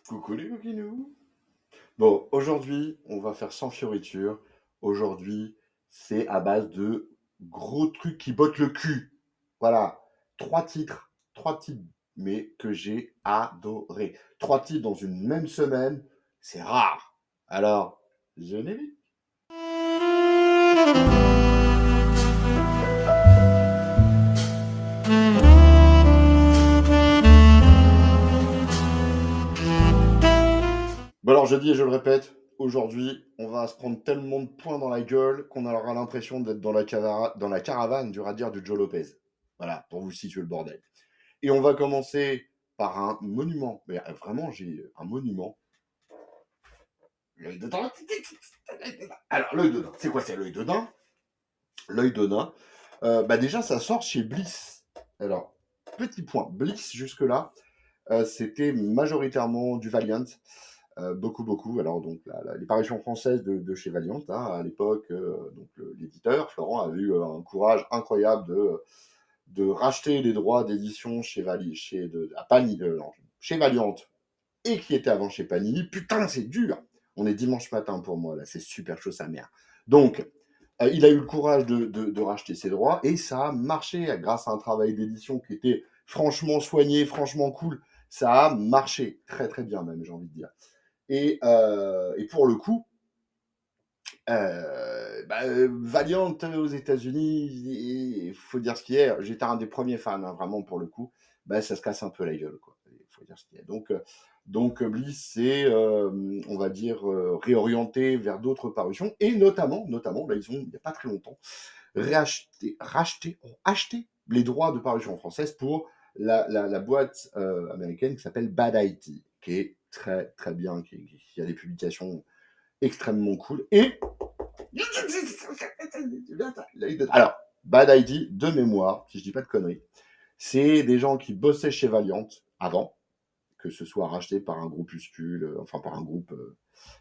Coucou les coquinous. Bon, aujourd'hui, on va faire sans fioriture. Aujourd'hui, c'est à base de gros trucs qui bottent le cul. Voilà, trois titres, mais que j'ai adoré. Trois titres dans une même semaine, c'est rare. Alors, générique. Bon alors, je dis et je le répète, aujourd'hui, on va se prendre tellement de points dans la gueule qu'on aura l'impression d'être dans la caravane du radiaire du Joe Lopez. Voilà, pour vous situer le bordel. Et on va commencer par un monument. Mais vraiment, j'ai un monument. L'œil de daim. Alors, l'œil de daim. C'est quoi, c'est l'œil de daim? L'œil de daim. Déjà, ça sort chez Bliss. Alors, petit point. Bliss, jusque-là, c'était majoritairement du Valiant. Beaucoup, beaucoup. Alors, donc, les parutions françaises de chez Valiant, hein, à l'époque, l'éditeur, Florent, avait eu un courage incroyable de racheter les droits d'édition chez, à Panini, non, chez Valiant et qui était avant chez Panini. Putain, c'est dur. On est dimanche matin pour moi, là, c'est super chaud sa mère. Donc, il a eu le courage de racheter ses droits et ça a marché grâce à un travail d'édition qui était franchement soigné, franchement cool. Ça a marché très très bien même, j'ai envie de dire. Et pour le coup, Valiant aux États-Unis, il faut dire ce qu'il est. J'étais un des premiers fans, hein, vraiment pour le coup. Ça se casse un peu la gueule, quoi. Il faut dire ce qu'il est. Donc Bliss s'est, on va dire, réorienté vers d'autres parutions et notamment, là, ils ont, il n'y a pas très longtemps, ont acheté les droits de parution française pour la boîte américaine qui s'appelle Bad IT, qui est très très bien, qui a des publications extrêmement cool. Et alors, Bad ID, de mémoire, si je dis pas de conneries, c'est des gens qui bossaient chez Valiant avant, que ce soit racheté par un groupuscule, enfin par un groupe,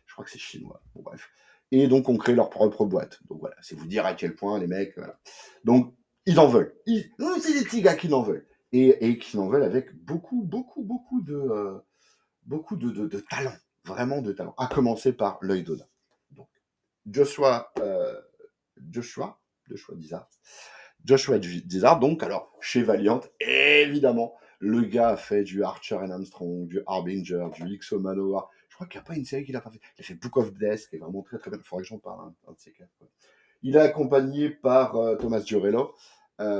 je crois que c'est chinois, bon bref. Et donc on crée leur propre boîte. Donc voilà, c'est vous dire à quel point les mecs, voilà. Donc ils en veulent. C'est des petits gars qui en veulent. Et qui en veulent avec beaucoup de talent, vraiment de talent. À commencer par l'œil d'Odin. Donc Joshua, Joshua Dizard. Joshua Dizard, donc, alors, chez Valiant, évidemment, le gars a fait du Archer and Armstrong, du Harbinger, du X-O Manowar. Je crois qu'il n'y a pas une série qu'il a pas fait. Il a fait Book of Death, qui est vraiment très très bien. Il faudrait que j'en parle, un de ces quatre. Quoi. Il est accompagné par Thomas Giorello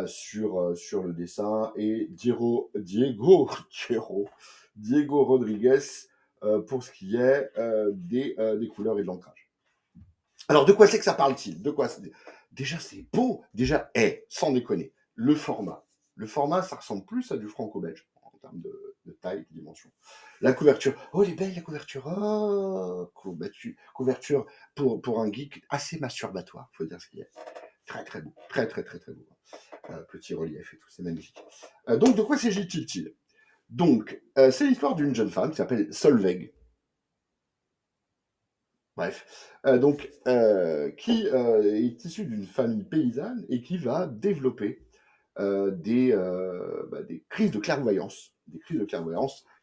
sur le dessin et Diego Rodriguez pour ce qui est des couleurs et de l'ancrage. Alors, de quoi c'est que ça parle-t-il? Déjà, c'est beau. Déjà, sans déconner, le format. Le format, ça ressemble plus à du franco-belge en termes de taille, de dimension. La couverture. Oh, elle est belle, la couverture. Oh, couverture pour un geek assez masturbatoire, faut dire ce qu'il y a. Très, très beau. Très, très, très, très beau. Petit relief et tout, c'est magnifique. Donc, de quoi s'agit-il? Donc, c'est l'histoire d'une jeune femme qui s'appelle Solveig. Bref, qui est issue d'une famille paysanne et qui va développer des crises de clairvoyance,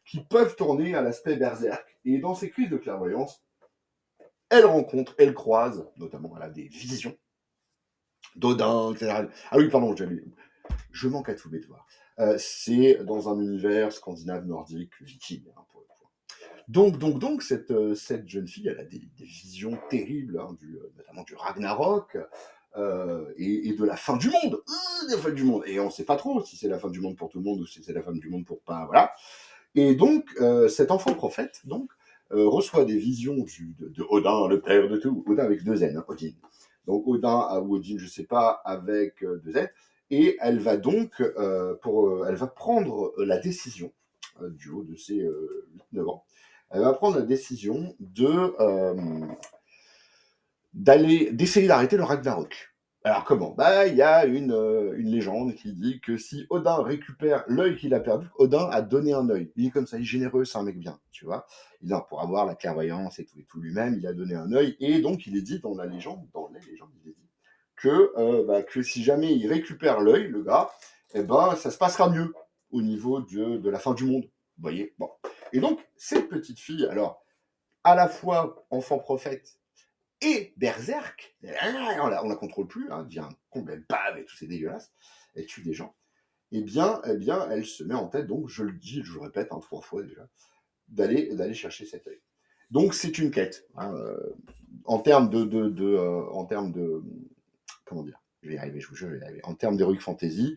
qui peuvent tourner à l'aspect berserk. Et dans ces crises de clairvoyance, elle croise, notamment, elle a des visions d'Odin, etc. Ah oui, pardon, je manque à tous mes devoirs. C'est dans un univers scandinave, nordique, viking, hein, pour le coup. Donc cette jeune fille, elle a des visions terribles, hein, notamment du Ragnarok et de la fin du monde. De la fin du monde. Et on ne sait pas trop si c'est la fin du monde pour tout le monde ou si c'est la fin du monde pour pas. Voilà. Et donc, cet enfant prophète reçoit des visions de Odin, le père de tout. Odin avec deux N, hein, Odin. Donc Odin ou Odin, je ne sais pas, avec deux Z. Et elle va donc, elle va prendre la décision, du haut de ses 8-9 ans, elle va prendre la décision d'essayer d'arrêter le Ragnarok. Alors comment? Il y a une légende qui dit que si Odin récupère l'œil qu'il a perdu, Odin a donné un œil. Il est comme ça, il est généreux, c'est un mec bien, tu vois. Pour avoir la clairvoyance et tout lui-même, il a donné un œil. Et donc il est dit dans les légendes, il est dit que si jamais il récupère l'œil, le gars, ça se passera mieux au niveau de la fin du monde. Vous voyez, bon. Et donc, cette petite fille, alors, à la fois enfant prophète et berserk, on la contrôle plus, hein, devient complète bave et tout, c'est dégueulasse, elle tue des gens. Eh bien, elle se met en tête, donc je le dis, je le répète 3 fois déjà, d'aller chercher cet œil. Donc c'est une quête, hein, en termes en termes de, comment dire, je vais y arriver, je vous jure, je vais y arriver. En termes d'heroic fantasy,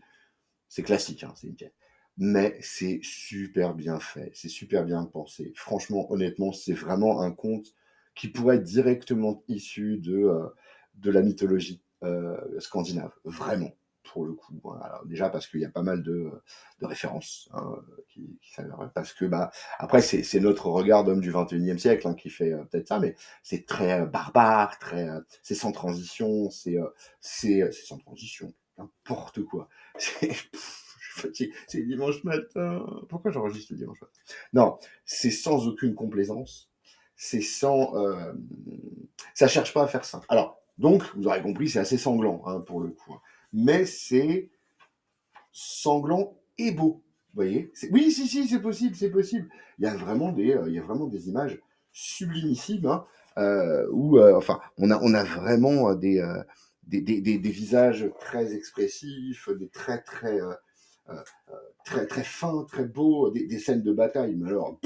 c'est classique, hein, c'est une quête. Mais c'est super bien fait, c'est super bien pensé. Franchement, honnêtement, c'est vraiment un conte qui pourrait être directement issu de la mythologie scandinave, vraiment, pour le coup. Voilà. Alors, déjà parce qu'il y a pas mal de références, hein, qui s'avèrent, parce que bah après c'est notre regard d'homme du 21e siècle, hein, qui fait peut-être ça, mais c'est très barbare, très c'est sans transition, c'est sans transition, n'importe quoi. C'est, je suis fatigué. C'est dimanche matin. Pourquoi j'enregistre le dimanche matin? Non, c'est sans aucune complaisance. C'est sans. Ça cherche pas à faire ça. Alors, donc, vous aurez compris, c'est assez sanglant, hein, pour le coup, hein. Mais c'est sanglant et beau. Vous voyez? Oui, si, c'est possible, c'est possible. Il y a vraiment des images sublimissimes, hein, où, enfin, on a vraiment des visages très expressifs, des traits euh, très, très fins, très beaux, des scènes de bataille. Mais alors,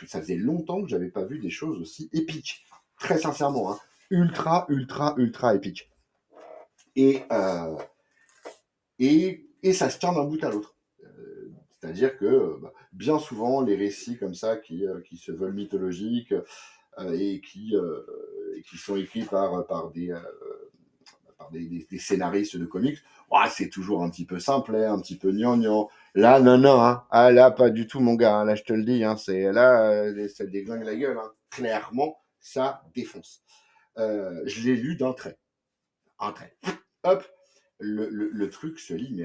ça faisait longtemps que j'avais pas vu des choses aussi épiques. Très sincèrement, hein. Ultra, ultra, ultra épiques. Et, euh, et ça se tient d'un bout à l'autre. C'est-à-dire que bien souvent, les récits comme ça qui se veulent mythologiques et qui sont écrits par des scénaristes de comics, ouais, c'est toujours un petit peu simplet, un petit peu gnangnan. Là, non, non, hein. Ah, là, pas du tout, mon gars, hein. Là, je te le dis, hein. C'est là, ça déglingue la gueule, hein. Clairement, ça défonce. Je l'ai lu d'un trait. Un trait. Hop, le truc se lit, mais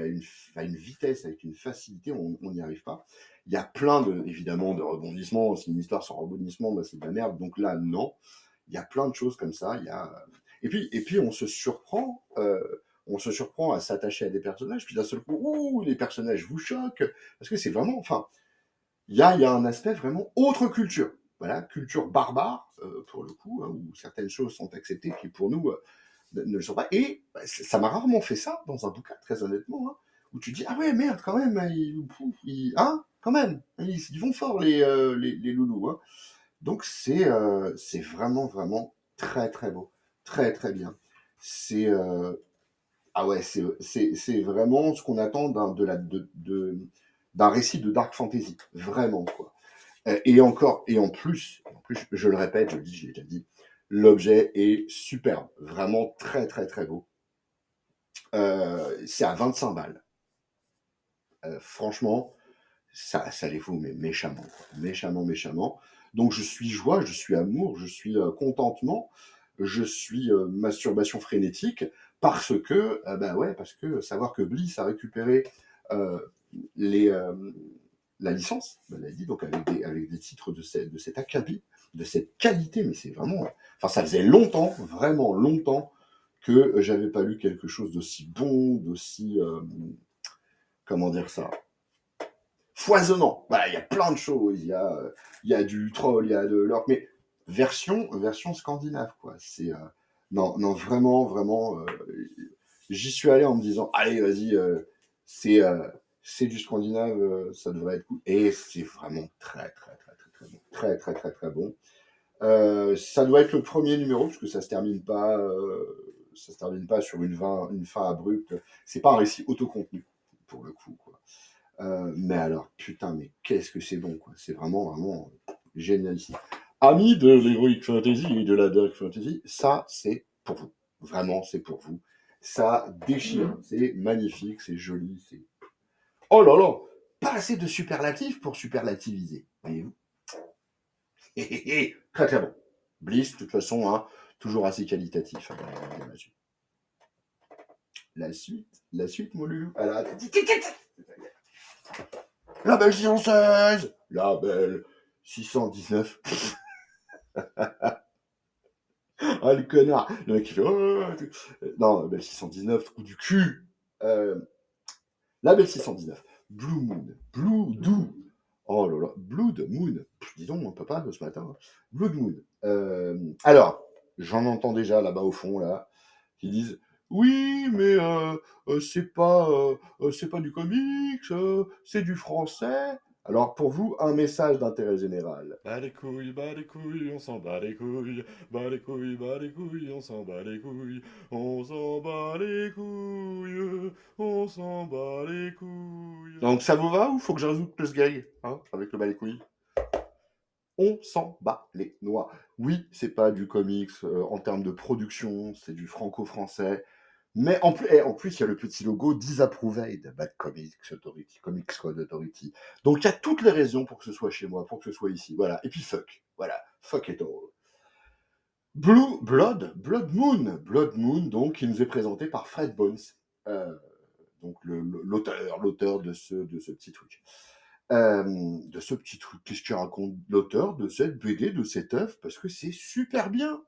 à une vitesse, avec une facilité, on n'y arrive pas. Il y a plein évidemment, de rebondissements. C'est une histoire sans rebondissement, bah, c'est de la merde. Donc là, non. Il y a plein de choses comme ça. Et puis on se surprend à s'attacher à des personnages. Puis d'un seul coup, ouh, les personnages vous choquent. Parce que c'est vraiment, enfin, il y a un aspect vraiment autre culture. Voilà, culture barbare, pour le coup, hein, où certaines choses sont acceptées qui, pour nous, ne le sont pas. Et bah, ça m'a rarement fait ça dans un bouquin, très honnêtement, hein, où tu dis, ah ouais, merde, quand même, hein, hein, quand même, ils vont fort, les loulous, hein. Donc c'est vraiment, vraiment très, très beau, très, très bien. C'est ah ouais, c'est vraiment ce qu'on attend d'un récit de dark fantasy, vraiment, quoi. Et encore, et en plus, je le répète, je le dis, je l'ai déjà dit, l'objet est superbe, vraiment très, très, très beau. C'est à 25 balles. Franchement, ça les vaut, mais méchamment, quoi. Méchamment, méchamment. Donc je suis joie, je suis amour, je suis contentement, je suis masturbation frénétique, parce que, bah ouais, parce que savoir que Bliss a récupéré euh, les, la licence, ben, elle a dit, donc avec des titres de cet acabit, de cette qualité, mais c'est vraiment. Enfin, ça faisait longtemps, vraiment longtemps, que j'avais pas lu quelque chose d'aussi bon, d'aussi. Comment dire ça? Foisonnant. Voilà, il y a plein de choses. Il y a du troll, il y a de l'orc, mais version scandinave, quoi. Non, non, vraiment, vraiment. J'y suis allé en me disant, allez, vas-y, c'est euh, c'est du scandinave, ça devrait être cool. Et c'est vraiment très, très, très, très, très bon. Très, très, très, très bon. Ça doit être le premier numéro, parce que ça se termine pas sur une fin abrupte. C'est pas un récit autocontenu, pour le coup, quoi. Mais alors, putain, mais qu'est-ce que c'est bon, quoi. C'est vraiment, vraiment génial ici. Amis de l'Heroic Fantasy et de la Dark Fantasy, ça, c'est pour vous. Vraiment, c'est pour vous. Ça déchire. C'est magnifique, c'est joli, c'est. Oh là là! Pas assez de superlatifs pour superlativiser. Voyez-vous? Très très bon. Bliss, de toute façon, hein, toujours assez qualitatif, hein, la suite, mon loulou. Alors, la belle 616! La belle 619. Ah, le connard! Le mec qui fait. Oh, non, la belle 619, trou du cul! La belle 619. Blue Moon. Blue Doo. Oh là là, Blood Moon. Dis donc, mon papa, ce matin. Hein. Blood Moon. Alors, j'en entends déjà là-bas au fond, là, qui disent oui, mais c'est pas du comics, c'est du français. Alors, pour vous, un message d'intérêt général. Bas les couilles, on s'en bat les couilles. Bas les couilles, on s'en bat les couilles. On s'en bat les couilles. On s'en bat les couilles. Donc, ça vous va ou faut que je résoute plus gag hein, avec le bas les couilles. On s'en bat les noix. Oui, c'est pas du comics en termes de production, c'est du franco-français. Mais en plus, il y a le petit logo Disapproved, Bad Comics Authority, Comics Code Authority. Donc il y a toutes les raisons pour que ce soit chez moi, pour que ce soit ici. Voilà. Et puis fuck. Voilà. Fuck it all. Blood Moon, donc, qui nous est présenté par Fred Bones. Euh, donc l'auteur de ce petit truc. Qu'est-ce qu'il raconte l'auteur de cette BD, de cette œuvre, parce que c'est super bien.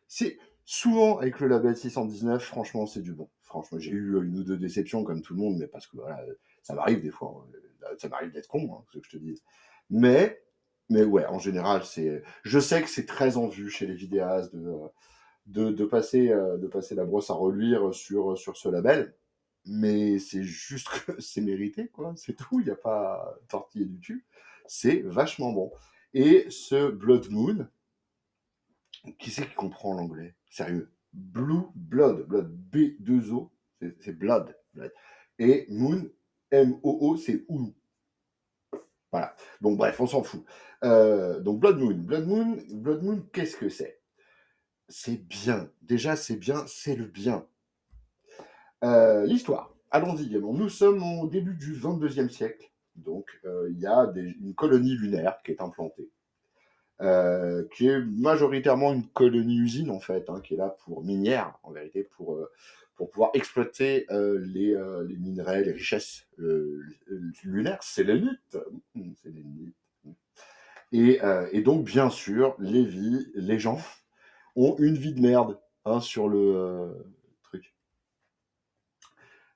C'est souvent avec le label 619, franchement, c'est du bon. Franchement, j'ai eu une ou deux déceptions comme tout le monde, mais parce que voilà, ça m'arrive des fois. Ça m'arrive d'être con, hein, ce que je te dis. Mais, mais ouais, en général, c'est. Je sais que c'est très en vue chez les vidéastes de passer la brosse à reluire sur ce label. Mais c'est juste que c'est mérité, quoi. C'est tout. Il n'y a pas tortillé du cul. C'est vachement bon. Et ce Blood Moon, qui c'est qui comprend l'anglais? Sérieux. Blood, B2O, c'est blood, blood. Et Moon, M-O-O, c'est ou. Voilà. Donc bref, on s'en fout. Donc Blood Moon, qu'est-ce que c'est? C'est bien. Déjà, c'est bien, c'est le bien. L'histoire. Allons-y gaiement. Nous sommes au début du 22e siècle. Donc, il y a une colonie lunaire qui est implantée. Qui est majoritairement une colonie-usine en fait, hein, qui est là pour minière en vérité, pour pouvoir exploiter les minerais, les richesses lunaires, sélénites. Sélénites. Et donc bien sûr, les gens ont une vie de merde hein, sur le truc.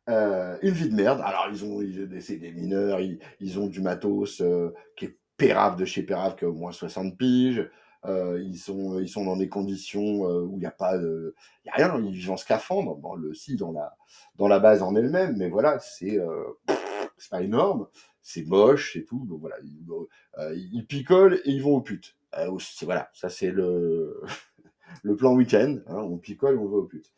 Une vie de merde. Alors c'est des mineurs, ils ont du matos qui est pérave de chez pérave, qui a au moins 60 piges. Ils sont dans des conditions où il n'y a pas y a rien, ils vivent en scaphandre. Bon, dans la base en elle-même, mais voilà, c'est pas énorme, c'est moche et tout. Donc voilà, ils picolent et ils vont aux putes. Voilà, ça c'est le plan week-end. Hein, on picole, on va aux putes.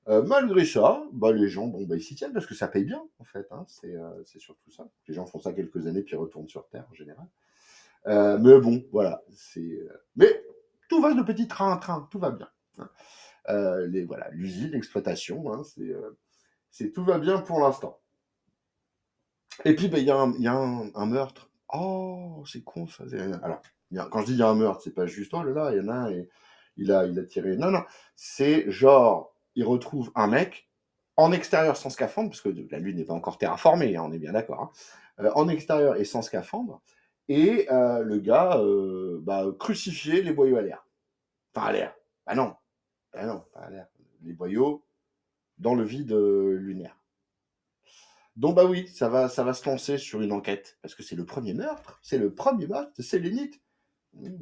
Malgré ça, bah, les gens, bon, bah, ils s'y tiennent parce que ça paye bien, en fait. Hein, c'est surtout ça. Les gens font ça quelques années puis retournent sur Terre en général. Mais bon, voilà. Mais tout va de petit train à train, tout va bien. Hein. Voilà, l'usine, l'exploitation, hein, tout va bien pour l'instant. Et puis, bah, il y a un meurtre. Oh, c'est con ça. Alors, quand je dis il y a un meurtre, c'est pas juste, oh là là, il y en a un et il a tiré. Non, non, c'est genre, il retrouve un mec en extérieur sans scaphandre, parce que la Lune n'est pas encore terraformée, hein, on est bien d'accord. Hein, en extérieur et sans scaphandre, et le gars bah, crucifié, les boyaux à l'air. Enfin, à l'air. Bah non, pas à l'air. Les boyaux dans le vide lunaire. Donc bah oui, ça va se lancer sur une enquête, parce que c'est le premier meurtre sélénite.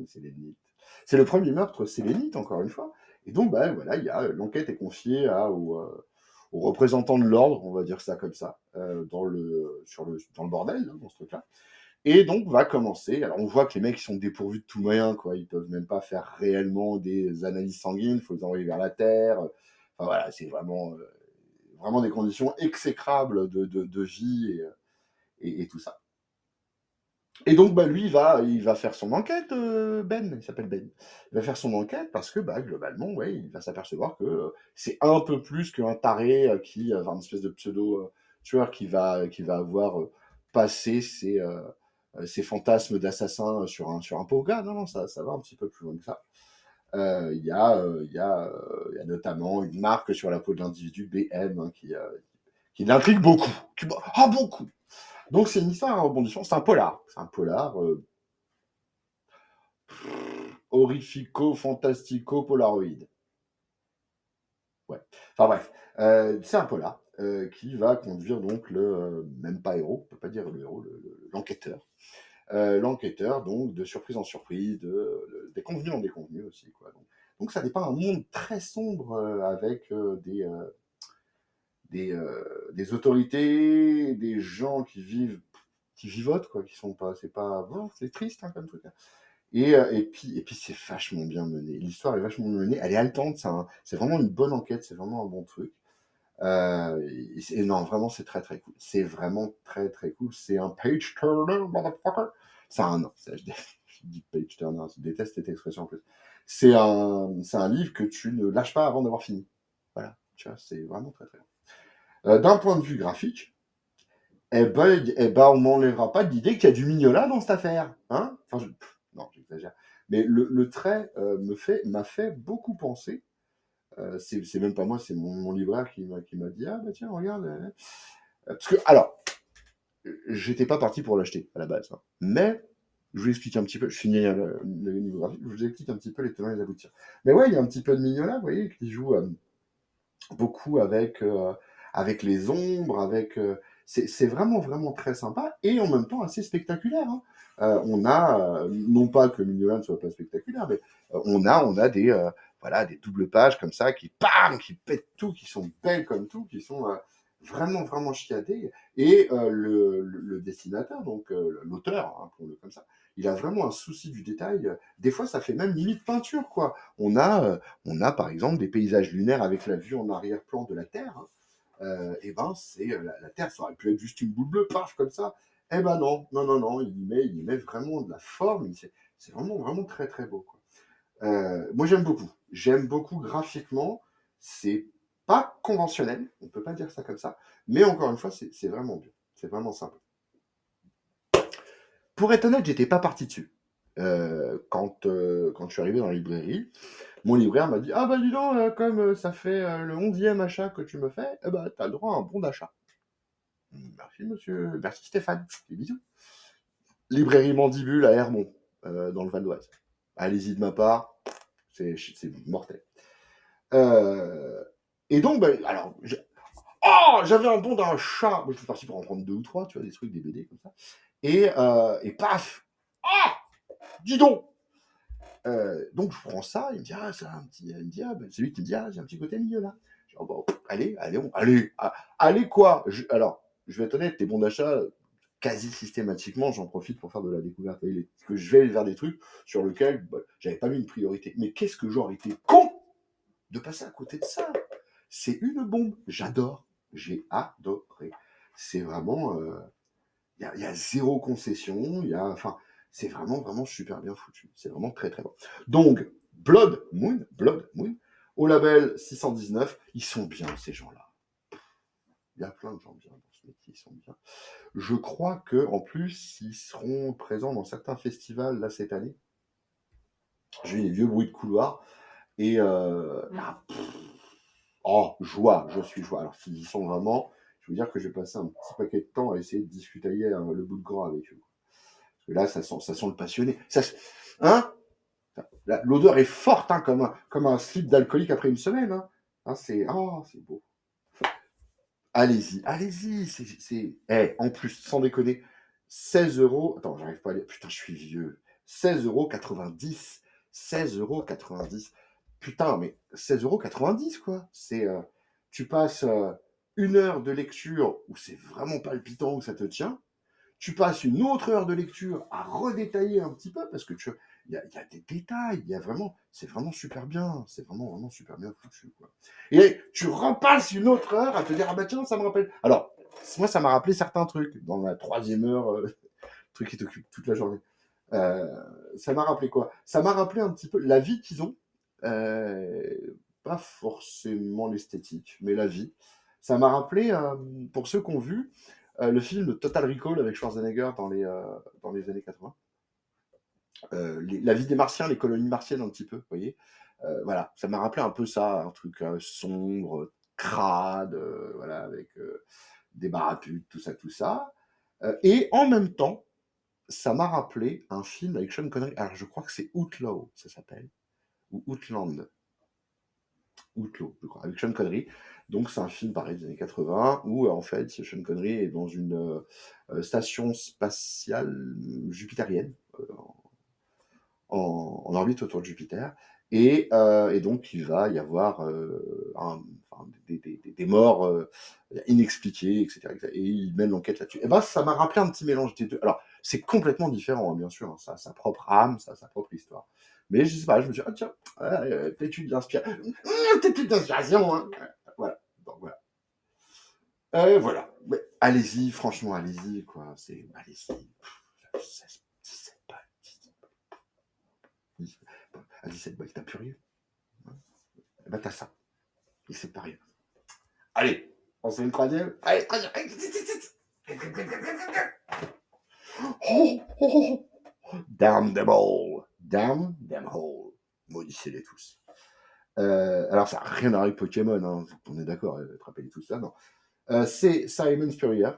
Sélénite. C'est le premier meurtre sélénite, encore une fois. Et donc bah voilà, l'enquête est confiée aux représentants de l'ordre, on va dire ça comme ça, dans le bordel, hein, dans ce truc-là. Et donc va commencer. Alors on voit que les mecs ils sont dépourvus de tout moyen, quoi. Ils peuvent même pas faire réellement des analyses sanguines, il faut les envoyer vers la terre. Enfin voilà, c'est vraiment des conditions exécrables de vie et tout ça. Et donc, bah, lui, il va faire son enquête, Ben, il s'appelle Ben. Il va faire son enquête parce que, bah, globalement, ouais, il va s'apercevoir que c'est un peu plus qu'un taré enfin, une espèce de pseudo-tueur qui va avoir passé ses fantasmes d'assassin sur un pauvre gars. Non, non, ça va un petit peu plus loin que ça. Il y a notamment une marque sur la peau de l'individu, BM, hein, qui l'intrigue beaucoup. Beaucoup. Donc c'est une histoire à rebondissement, c'est un polar. C'est un polar horrifico-fantastico-polaroid. Ouais. Enfin bref, c'est un polar qui va conduire donc même pas héros, on peut pas dire le héros, l'enquêteur, L'enquêteur, donc, de surprise en surprise, déconvenu en déconvenu aussi, quoi. Donc ça dépeint un monde très sombre avec des autorités, des gens qui vivotent, quoi, qui sont pas, c'est pas, bon, c'est triste hein, comme truc. Hein. Et puis c'est vachement bien mené. L'histoire est vachement bien menée. Elle est haletante, c'est vraiment une bonne enquête, c'est vraiment un bon truc. Non, vraiment, c'est très très cool. C'est vraiment très très cool. C'est un page turner, motherfucker. Non, je dis page turner, je déteste cette expression en plus. C'est un livre que tu ne lâches pas avant d'avoir fini. Voilà, tu vois, c'est vraiment très très bien. D'un point de vue graphique, on m'enlèvera pas de l'idée qu'il y a du Mignola dans cette affaire. Hein enfin, non, j'exagère. Mais le trait m'a fait beaucoup penser. C'est même pas moi, c'est mon libraire qui m'a dit ah bah tiens regarde. Parce que alors, j'étais pas parti pour l'acheter à la base, hein. Mais je vous explique un petit peu. Je finis le niveau graphique. Je vous explique un petit peu les tenants et les aboutissants. Mais ouais, il y a un petit peu de Mignola, vous voyez, qui joue beaucoup avec les ombres, c'est vraiment, vraiment très sympa et en même temps assez spectaculaire. Hein. On a, non pas que Mignola ne soit pas spectaculaire, mais on a voilà, des doubles pages comme ça qui pètent tout, qui sont belles comme tout, qui sont vraiment, vraiment chiadées. Et le dessinateur, donc l'auteur, hein, appelons-le comme ça, il a vraiment un souci du détail. Des fois, ça fait même limite peinture, quoi. On a par exemple des paysages lunaires avec la vue en arrière-plan de la Terre. Hein. Et ben, la Terre, ça aurait pu être juste une boule bleue, paf, comme ça. Eh ben non, non, non, non, il met vraiment de la forme. C'est vraiment, vraiment très, très beau. Quoi. Moi, j'aime beaucoup. J'aime beaucoup graphiquement. C'est pas conventionnel, on peut pas dire ça comme ça. Mais encore une fois, c'est vraiment bien. C'est vraiment sympa. Pour être honnête, j'étais pas parti dessus. Quand je suis arrivé dans la librairie, mon libraire m'a dit ah bah dis donc, comme ça fait le 11e achat que tu me fais, eh ben, t'as le droit à un bon d'achat. Merci monsieur, merci Stéphane, des bisous. Librairie Mandibule à Hermont, dans le Val d'Oise. Allez-y de ma part, c'est mortel. Euh, et donc, bah, alors, j'avais un bon d'achat. Moi, je suis parti pour en prendre 2 ou 3, tu vois, des trucs, des BD comme ça. Et paf, ah, dis donc. Donc je prends ça, il me dit ah ça a un petit, il me dit ah ben, c'est lui qui me dit ah j'ai un petit côté milieu là. Je dis, oh, bon, allez quoi. Alors je vais être honnête, les bons d'achat quasi systématiquement j'en profite pour faire de la découverte. Que je vais vers des trucs sur lesquels bah, j'avais pas mis une priorité. Mais qu'est-ce que j'aurais été con de passer à côté de ça. C'est une bombe. J'adore. J'ai adoré. C'est vraiment y a zéro concession, enfin, c'est vraiment, vraiment super bien foutu. C'est vraiment très, très bon. Donc, Blood Moon, au label 619, ils sont bien, ces gens-là. Il y a plein de gens bien dans ce métier, ils sont bien. Je crois que en plus, ils seront présents dans certains festivals, là, cette année. J'ai eu des vieux bruits de couloir, et je suis joie. Alors, s'ils y sont vraiment, je veux dire que j'ai passé un petit paquet de temps à essayer de discuter le bout de gras avec eux. Là, ça sent le passionné. Hein l'odeur est forte, hein, comme un slip d'alcoolique après une semaine. Hein, c'est beau. Allez-y, allez-y. En plus, sans déconner, 16 euros. Attends, j'arrive pas à lire. Putain, je suis vieux. 16,90 €. 16,90 €. Putain, mais 16,90 € quoi. Tu passes 1 heure de lecture où c'est vraiment palpitant, où ça te tient. Tu passes une autre heure de lecture à redétailler un petit peu parce que il y a des détails, c'est vraiment super bien, c'est vraiment, vraiment super bien foutu, quoi. Et tu repasses une autre heure à te dire, ah bah tiens, ça me rappelle. Alors, moi, ça m'a rappelé certains trucs dans la 3e heure, truc qui t'occupe toute la journée. Euh, Ça m'a rappelé quoi? Ça m'a rappelé un petit peu la vie qu'ils ont, pas forcément l'esthétique, mais la vie. Ça m'a rappelé, pour ceux qui ont vu, le film Total Recall avec Schwarzenegger dans les années 80. La vie des Martiens, les colonies martiennes un petit peu, vous voyez. Voilà, ça m'a rappelé un peu ça, un truc sombre, crade, voilà, avec des baraputes, tout ça, tout ça. Et en même temps, ça m'a rappelé un film avec Sean Connery. Alors, je crois que c'est Outlaw, ça s'appelle, ou Outland. Outlaw, je crois, avec Sean Connery. Donc c'est un film pareil des années 80 où en fait Sean Connery est dans une station spatiale jupitérienne en orbite autour de Jupiter. Et donc, il va y avoir enfin, des morts inexpliquées, etc. Et il mène l'enquête là-dessus. Et ben, ça m'a rappelé un petit mélange des deux. Alors, c'est complètement différent, hein, bien sûr. Hein, ça a sa propre âme, ça a sa propre histoire. Mais je sais pas, je me suis dit, ah tiens, peut-être une inspiration. Peut-être une inspiration. Hein. Voilà. Donc, voilà. Voilà. Mais allez-y, franchement, allez-y, quoi. Allez-y. C'est pas. À 17 balles, t'as plus rien. Eh ben, t'as ça. Et c'est pas rien. Allez, on se fait une troisième. Allez, troisième. Oh, oh, oh. Damn them all. Damn them all. Maudissez-les tous. Alors, ça n'a rien à voir avec Pokémon, hein. On est d'accord, attrapez-les tous là, non. C'est Simon Spurrier.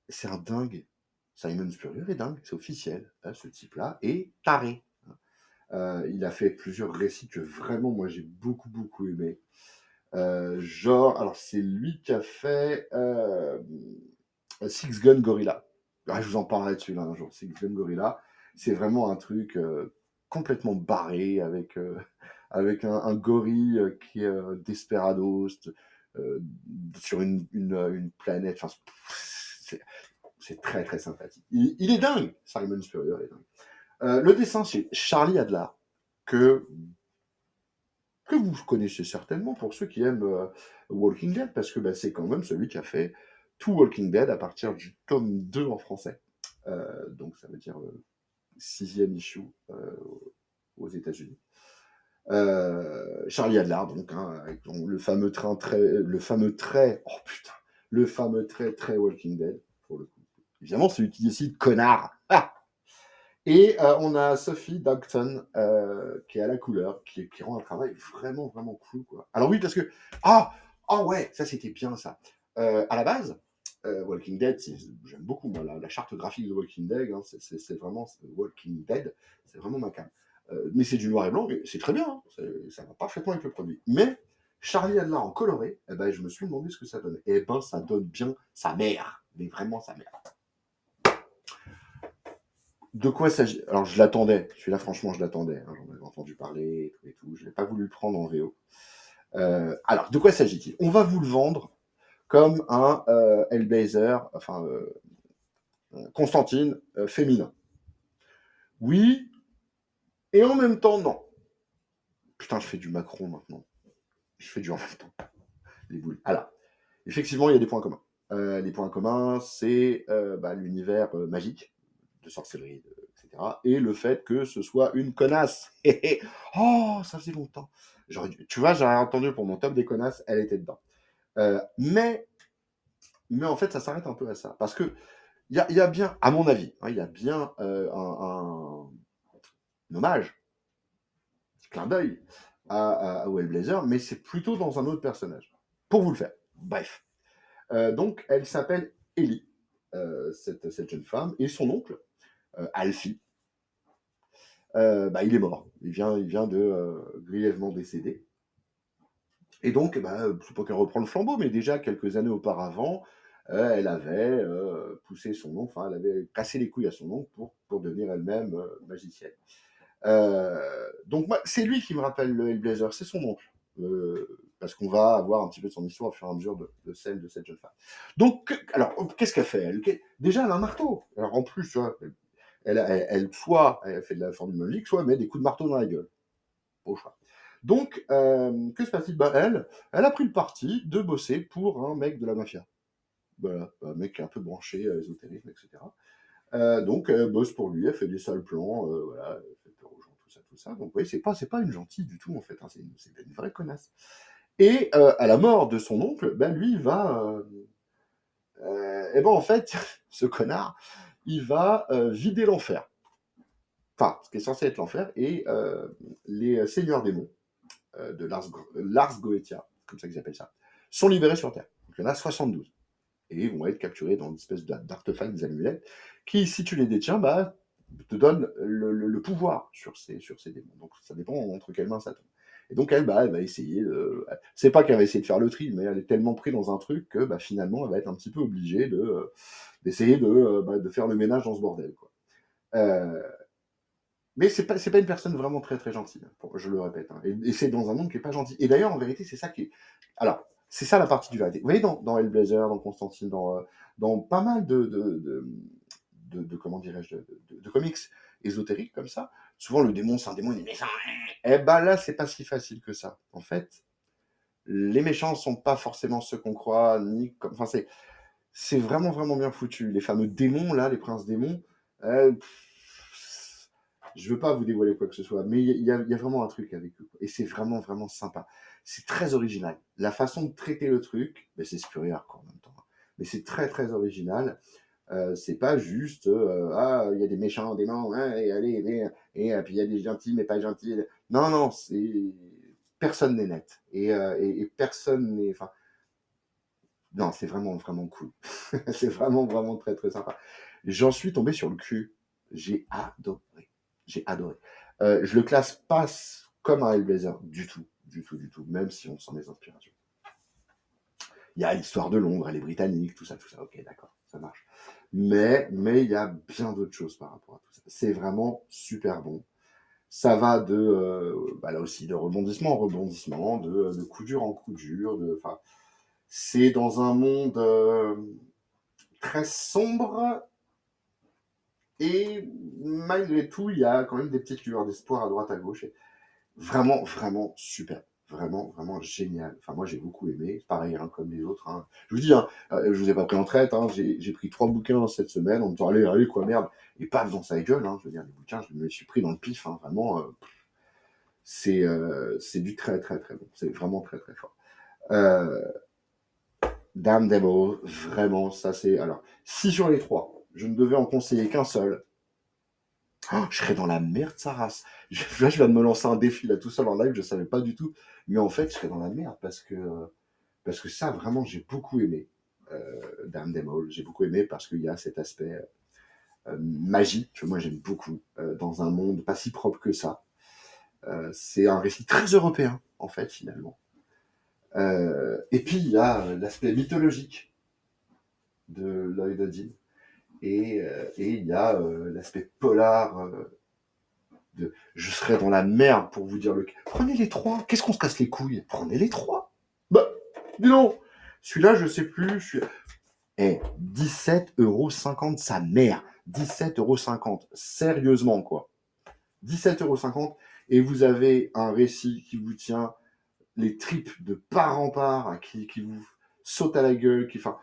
C'est un dingue. Simon Spurrier est dingue, c'est officiel. Ce type-là est taré. Il a fait plusieurs récits que vraiment, moi, j'ai beaucoup aimé. Genre, alors c'est lui qui a fait Six Gun Gorilla. Ah, je vous en parlerai dessus là un jour. Six Gun Gorilla, c'est vraiment un truc complètement barré avec un gorille qui est desperados sur une planète. Enfin, c'est très sympathique. Il est dingue, Simon Spurrier est dingue. Le dessin, c'est Charlie Adler, que vous connaissez certainement pour ceux qui aiment Walking Dead, parce que c'est quand même celui qui a fait tout Walking Dead à partir du tome 2 en français. Donc ça veut dire 6e issue aux États-Unis. Charlie Adler, donc, hein, avec le fameux trait, oh putain, le fameux trait très Walking Dead, pour le coup. Évidemment, celui qui décide, connard. Ah. Et on a Sophie Dugton qui est à la couleur, qui rend un travail vraiment cool, quoi. Alors oui, parce que ouais, ça c'était bien ça. À la base, Walking Dead, j'aime beaucoup moi la charte graphique de Walking Dead, hein, c'est vraiment Walking Dead, c'est vraiment ma cam. Mais c'est du noir et blanc, mais c'est très bien, hein, ça va parfaitement avec le produit. Mais Charlie Adler en coloré, je me suis demandé ce que ça donne. Et ça donne bien sa mère, mais vraiment sa mère. De quoi s'agit... Alors, je l'attendais. Celui-là, franchement, je l'attendais. Hein, j'en avais entendu parler et tout. Je n'ai pas voulu le prendre en VO. Alors, de quoi s'agit-il? On va vous le vendre comme un Hellblazer, enfin, Constantine féminin. Oui, et en même temps, non. Putain, je fais du Macron maintenant. Je fais du en même temps. Les boules. Alors, effectivement, il y a des points communs. Les points communs, c'est l'univers magique, de sorcellerie, etc. Et le fait que ce soit une connasse. Oh, ça faisait longtemps. Tu vois, j'aurais entendu pour mon top des connasses, elle était dedans. Mais en fait, ça s'arrête un peu à ça. Parce que il y a bien, à mon avis, il y a bien un hommage, un clin d'œil à Hellblazer, mais c'est plutôt dans un autre personnage. Pour vous le faire. Bref. Donc, elle s'appelle Ellie, cette jeune femme, et son oncle, Alfie, il est mort. Il vient de grièvement décéder. Et donc, c'est pas qu'elle reprend le flambeau, mais déjà quelques années auparavant, elle avait poussé son oncle, enfin, elle avait cassé les couilles à son oncle pour devenir elle-même magicienne. Donc, moi, c'est lui qui me rappelle le Hellblazer, c'est son oncle. Parce qu'on va avoir un petit peu de son histoire au fur et à mesure de celle de cette jeune femme. Donc, alors, qu'est-ce qu'elle fait elle? Déjà, elle a un marteau. Alors, en plus, tu vois, soit elle fait de la forme monique, soit elle met des coups de marteau dans la gueule. Au choix. Donc, que se passe-t-il? Elle a pris le parti de bosser pour un mec de la mafia. Voilà, un mec qui est un peu branché à l'ésotérisme, etc. Donc, elle bosse pour lui, elle fait des sales plans, voilà, elle fait peur aux gens, tout ça. Donc, oui, c'est pas une gentille du tout, en fait, hein, c'est une vraie connasse. Et à la mort de son oncle, lui, il va... en fait, ce connard, il va vider l'enfer. Enfin, ce qui est censé être l'enfer, et les seigneurs démons de Lars Goetia, comme ça qu'ils appellent ça, sont libérés sur Terre. Donc il y en a 72. Et ils vont être capturés dans une espèce d'artefacts, des amulettes, qui, si tu les détiens, te donnent le pouvoir sur ces démons. Donc ça dépend entre quelles mains ça tombe. Et donc elle, bah, elle va essayer c'est pas qu'elle va essayer de faire le tri, mais elle est tellement prise dans un truc que, bah, finalement, elle va être un petit peu obligée d'essayer de faire le ménage dans ce bordel, quoi. Heu, mais c'est pas une personne vraiment très, très gentille, hein, je le répète, hein, et c'est dans un monde qui est pas gentil. Et d'ailleurs, en vérité, c'est ça qui est alors, c'est ça la partie du vérité. Vous voyez dans Hellblazer, dans Constantine, dans pas mal comment dirais-je? De comics ésotériques comme ça, souvent le démon, c'est un démon, il est méchant. Eh ben là, c'est pas si facile que ça. En fait, les méchants sont pas forcément ceux qu'on croit, ni comme enfin, c'est vraiment, vraiment bien foutu. Les fameux démons là, les princes démons, heu, je veux pas vous dévoiler quoi que ce soit, mais il y a vraiment un truc avec eux, quoi, et c'est vraiment, vraiment sympa. C'est très original. La façon de traiter le truc, beh, c'est Spurrier quoi, en même temps, hein, mais c'est très, très original. C'est pas juste, «Ah, il y a des méchants démons, hein, et allez, puis il y a des gentils mais pas gentils». Non, non, c'est personne n'est net, et personne n'est enfin, non, c'est vraiment, vraiment cool. C'est vraiment, vraiment très, très sympa. J'en suis tombé sur le cul. J'ai adoré. J'ai adoré. Je le classe pas comme un Hellblazer, du tout, du tout, du tout, même si on sent des inspirations. Il y a l'histoire de Londres, elle est britannique, tout ça, ok, d'accord, ça marche. Mais il y a bien d'autres choses par rapport à tout ça. C'est vraiment super bon. Ça va bah là aussi, de rebondissement en rebondissement, de coup dur en coup dur, enfin, c'est dans un monde très sombre, et malgré tout, il y a quand même des petites lueurs d'espoir à droite à gauche. Et vraiment, vraiment super. Vraiment, vraiment génial. Enfin, moi, j'ai beaucoup aimé. Pareil, hein, comme les autres, hein. Je vous dis, hein, je vous ai pas pris en traite. Hein, j'ai pris 3 bouquins cette semaine. On me dit, allez, allez, quoi, merde. Et paf, dans sa gueule. Hein, je veux dire, les bouquins, je me les suis pris dans le pif. Hein, vraiment, c'est du très, très, très bon. C'est vraiment très, très fort. Euh, Damn Devil, vraiment, ça c'est. Alors, si sur les 3, je ne devais en conseiller qu'un seul, oh, je serais dans la merde, sa race. Là, je viens de me lancer un défi là tout seul en live, je savais pas du tout. Mais en fait, je serais dans la merde parce que ça, vraiment, j'ai beaucoup aimé. Damn Devil, j'ai beaucoup aimé parce qu'il y a cet aspect magique que moi j'aime beaucoup dans un monde pas si propre que ça. C'est un récit très européen, en fait, finalement. Et puis, il y a l'aspect mythologique de Lloyd Odin. Et il y a l'aspect polar je serais dans la merde pour vous dire le. Prenez les 3. Qu'est-ce qu'on se casse les couilles? Prenez les 3. Bah, dis donc. Celui-là, je sais plus. Eh, 17,50 € sa mère. 17,50 €. Sérieusement, quoi. 17,50 € et vous avez un récit qui vous tient les tripes de part en part, hein, qui vous saute à la gueule, enfin,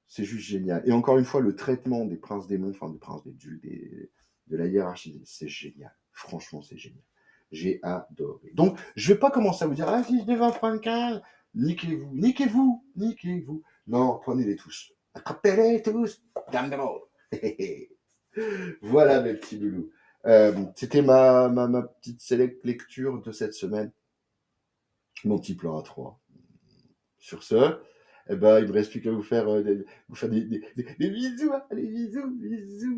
c'est juste génial. Et encore une fois, le traitement des princes démons, enfin des princes de la hiérarchie, c'est génial. Franchement, c'est génial. J'ai adoré. Donc, je vais pas commencer à vous dire, ah, si je devais en prendre 15, niquez-vous, niquez-vous, niquez-vous. Non, prenez-les tous. Attrapez-les tous. Dame de mort. Voilà, mes petits loulous. C'était ma petite select lecture de cette semaine. Mon petit plan à 3. Sur ce, eh ben, il me reste plus qu'à vous faire des bisous, hein. Allez, bisous, bisous,